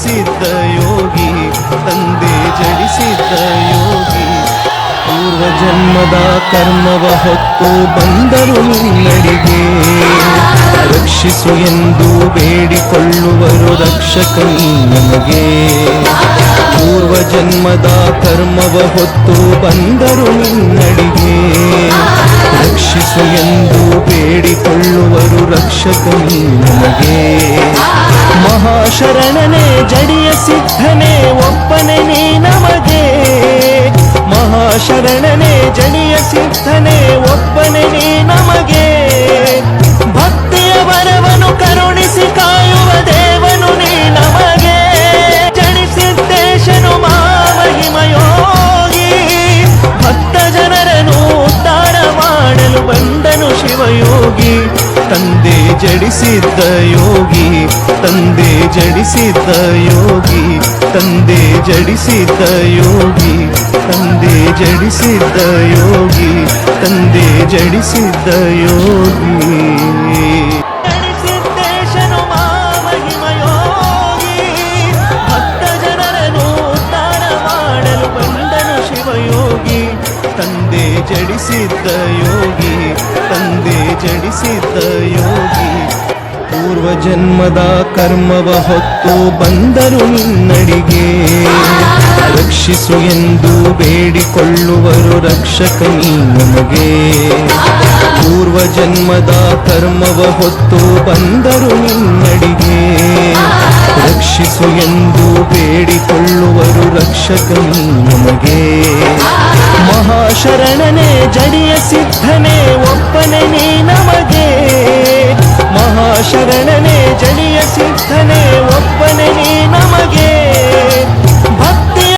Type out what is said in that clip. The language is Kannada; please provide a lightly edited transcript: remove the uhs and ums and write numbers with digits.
ಜಡಿಸಿದ್ದ ಯೋಗಿ, ತಂದೆ ಜಡಿಸಿದ್ದ ಯೋಗಿ. ಪೂರ್ವ ಜನ್ಮದ ಕರ್ಮವ ಹೊತ್ತು ಬಂದರು ನಿನ್ನಡಿಗೆ, ರಕ್ಷಿಸು ಎಂದು ಬೇಡಿಕೊಳ್ಳುವರು ರಕ್ಷಕ ನಮಗೆ. ಪೂರ್ವ ಜನ್ಮದ ಕರ್ಮವ ಹೊತ್ತು ಬಂದರು ನಿನ್ನಡಿಗೆ, ರಕ್ಷಿಸು ಎಂದು ಬೇಡಿಕೊಳ್ಳುವರು ರಕ್ಷಕ ನಮಗೆ. ಮಹಾಶರಣನೇ ಜಡಿಯ ಸಿದ್ಧನೇ ಒಪ್ಪನೆ ನೀ ನಮಗೆ, ಮಹಾಶರಣನೇ ಜಡಿಯ ಸಿದ್ಧನೇ ಒಪ್ಪನೆ ನೀ ನಮಗೆ. ಭಕ್ತಿಯ ವರವನು ಕರುಣಿಸಿ ಕಾಯುವ ದೇವನು ನೀ ನಮಗೆ. ಜಡಿಸಿದ್ದೇಶನು ಮಹಾಮಹಿಮಯೋಗಿ, ಭಕ್ತ ಜನರನ್ನು ಉದ್ಧಾರ ಮಾಡಲು ಬಂದನು ಶಿವಯೋಗಿ. ತಂದೆ ಜಡಿಸಿದ್ದ ಯೋಗಿ, ತಂದೆ ಜಡಿಸಿದ್ದ ಯೋಗಿ, ತಂದೆ ಜಡಿಸಿದ್ದ ಯೋಗಿ, ತಂದೆ ಜಡಿಸಿದ್ದ ಯೋಗಿ, ತಂದೆ ಜಡಿಸಿದ್ದ ಯೋಗಿ. ಜಡಿಸಿದ್ದೇಶನು ಮಹಾಮಹಿಮಯೋಗಿ, ಭಕ್ತ ಜನರನ್ನು ಉದ್ಧಾರ ಮಾಡಲು ಬಂದನು ಶಿವಯೋಗಿ. ತಂದೆ ಜಡಿಸಿದ್ದ ಯೋಗಿ, ತಂದೆ ಜಡಿಸಿದ್ದ ಯೋಗಿ. ಪೂರ್ವ ಜನ್ಮದ ಕರ್ಮವ ಹೊತ್ತು ಬಂದರು ನಿನ್ನಡಿಗೆ, ರಕ್ಷಿಸು ಎಂದು ಬೇಡಿಕೊಳ್ಳುವರು ರಕ್ಷಕ ನಮಗೆ. ಪೂರ್ವ ಜನ್ಮದ ಕರ್ಮವ ಹೊತ್ತು ಬಂದರು ನಿನ್ನಡಿಗೆ, ರಕ್ಷಿಸು ಎಂದು ಬೇಡಿಕೊಳ್ಳುವರು ರಕ್ಷಕ ನಮಗೆ. ಮಹಾಶರಣನೇ ಜಡಿಯ ಸಿದ್ಧನೇ ಒಪ್ಪನೆ ನೀ ನಮಗೆ, ಮಹಾಶರಣನೇ ಜಡಿಯ ಸಿದ್ಧನೇ